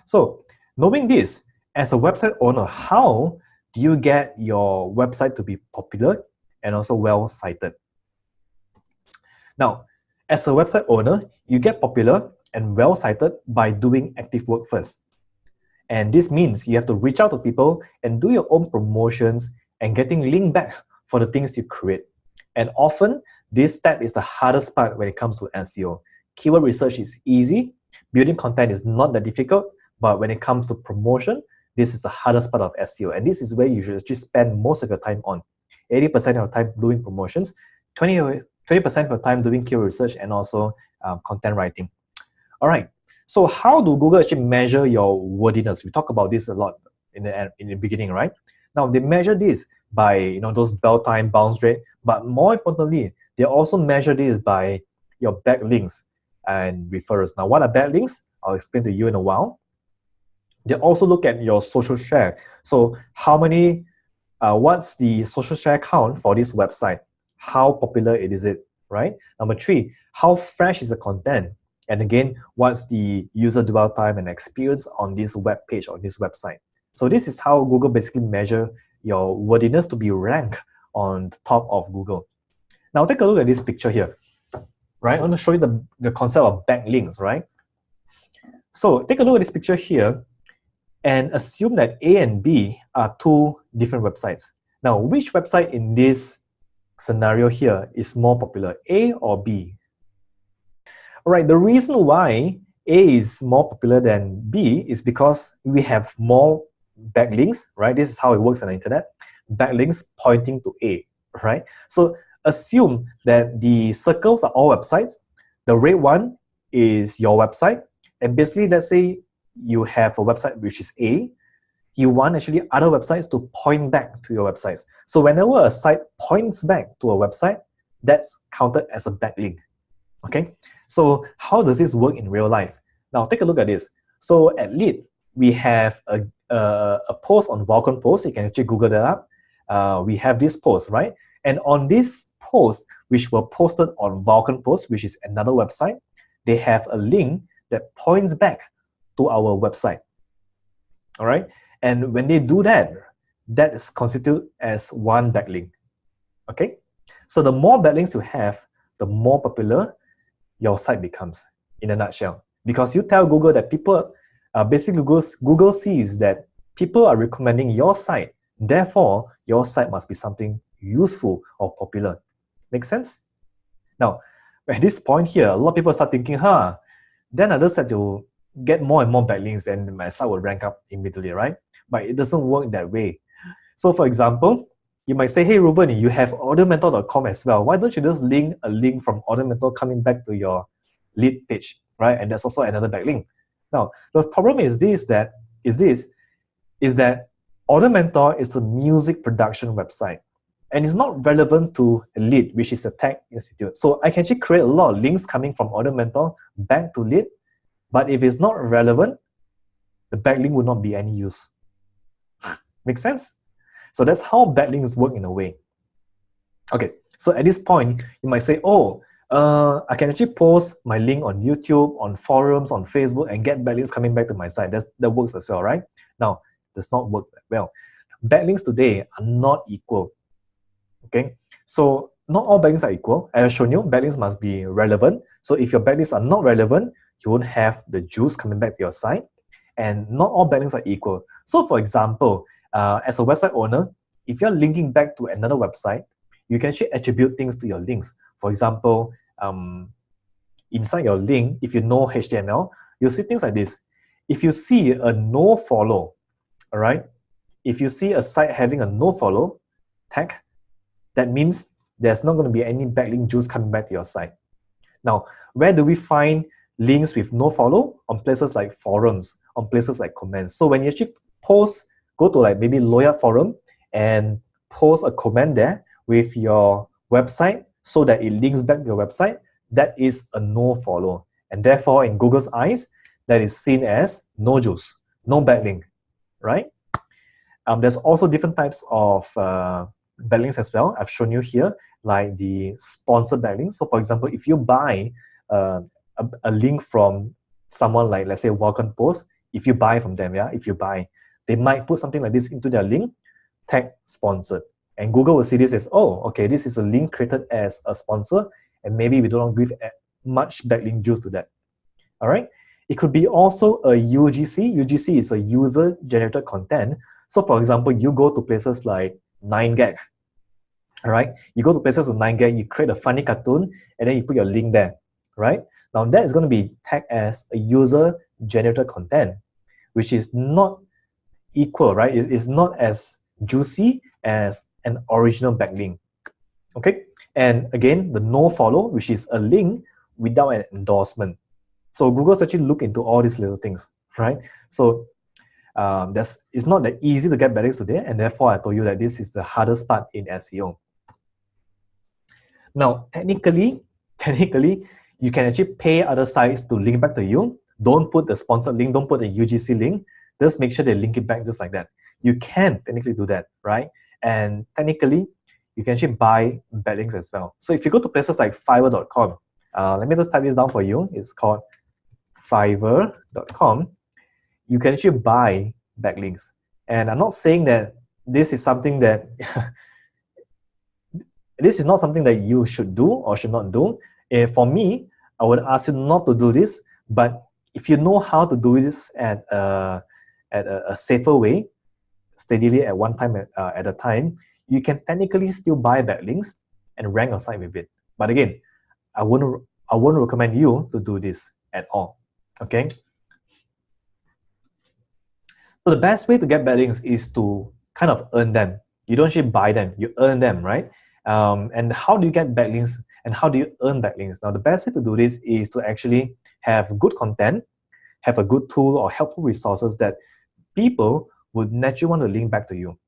So knowing this, as a website owner, how do you get your website to be popular and also well cited? Now, as a website owner, you get popular and well cited by doing active work first. And this means you have to reach out to people and do your own promotions and getting link back for the things you create. And often, this step is the hardest part when it comes to SEO. Keyword research is easy, building content is not that difficult, but when it comes to promotion, this is the hardest part of SEO. And this is where you should just spend most of your time on. 80% of your time doing promotions, 20% of your time doing keyword research and also content writing. All right. So how do Google actually measure your worthiness? We talk about this a lot in the beginning, right? Now they measure this by those bell time, bounce rate, but more importantly, they also measure this by your backlinks and referrals. Now, what are backlinks? I'll explain to you in a while. They also look at your social share. So how many? What's the social share count for this website? How popular is it, right? Number 3, how fresh is the content? And again, what's the user dwell time and experience on this web page, on this website? So this is how Google basically measure your worthiness to be ranked on the top of Google. Now take a look at this picture here, right? I want to show you the concept of backlinks, right? So take a look at this picture here and assume that A and B are 2 different websites. Now, which website in this scenario here is more popular, A or B? All right, the reason why A is more popular than B is because we have more backlinks, right? This is how it works on the internet. Backlinks pointing to A, right? So assume that the circles are all websites. The red one is your website. And basically, let's say you have a website which is A. You want actually other websites to point back to your websites. So whenever a site points back to a website, that's counted as a backlink. Okay? So how does this work in real life? Now take a look at this. So at Lead, we have a post on Vulcan Post. You can actually Google that up. We have this post, right? And on this post, which were posted on Vulcan Post, which is another website, they have a link that points back to our website. All right? And when they do that, that is constituted as one backlink. Okay? So the more backlinks you have, the more popular your site becomes, in a nutshell. Because you tell Google that people, basically Google sees that people are recommending your site. Therefore, your site must be something useful or popular. Make sense? Now, at this point here, a lot of people start thinking, then I just have to get more and more backlinks and my site will rank up immediately, right? But it doesn't work that way. So for example, you might say, hey Ruben, you have ordermentor.com as well. Why don't you just link a link from Ordermentor coming back to your lead page, right? And that's also another backlink. Now, the problem is that Ordermentor is a music production website and it's not relevant to Lead, which is a tech institute. So I can actually create a lot of links coming from Ordermentor back to Lead, but if it's not relevant, the backlink would not be any use. Make sense? So that's how backlinks work in a way. Okay, so at this point, you might say, I can actually post my link on YouTube, on forums, on Facebook, and get backlinks coming back to my site. That works as well, right? Now, it does not work that well. Backlinks today are not equal. Okay, so not all backlinks are equal. As I've shown you, backlinks must be relevant. So if your backlinks are not relevant, you won't have the juice coming back to your site. And not all backlinks are equal. So for example, as a website owner, if you're linking back to another website, you can actually attribute things to your links. For example, inside your link, if you know HTML, you'll see things like this. If you see a no follow, all right? If you see a site having a no follow tag, that means there's not going to be any backlink juice coming back to your site. Now, where do we find links with no follow? On places like forums, on places like comments. So when you actually post, go to like maybe Lawyer Forum and post a comment there with your website so that it links back to your website, that is a no follow. And therefore, in Google's eyes, that is seen as no juice, no backlink, right? There's also different types of backlinks as well. I've shown you here, like the sponsored backlinks. So for example, if you buy a link from someone like, let's say, Vulcan Post, if you buy from them, if you buy, they might put something like this into their link, tag sponsored. And Google will see this as, oh, okay, this is a link created as a sponsor, and maybe we don't give much backlink juice to that. All right. It could be also a UGC. UGC is a user-generated content. So for example, you go to places like 9gag. All right. You go to places like 9gag, you create a funny cartoon, and then you put your link there. Right. Now that is going to be tagged as a user-generated content, which is not equal, right? It's not as juicy as an original backlink. Okay. And again, the no follow, which is a link without an endorsement. So Google's actually look into all these little things, right? So it's not that easy to get backlinks today, and therefore I told you that this is the hardest part in SEO. Now, technically, you can actually pay other sites to link back to you. Don't put the sponsored link, don't put the UGC link. Just make sure they link it back just like that. You can technically do that, right? And technically, you can actually buy backlinks as well. So if you go to places like Fiverr.com, let me just type this down for you. It's called Fiverr.com. You can actually buy backlinks. And I'm not saying that this is something that this is not something that you should do or should not do. For me, I would ask you not to do this, but if you know how to do this at a safer way, steadily at one time at a time, you can technically still buy backlinks and rank your site with it. But again, I wouldn't recommend you to do this at all. Okay. So the best way to get backlinks is to kind of earn them. You don't actually buy them, you earn them, right? And how do you get backlinks and how do you earn backlinks? Now, the best way to do this is to actually have good content, have a good tool or helpful resources that people would naturally want to link back to you.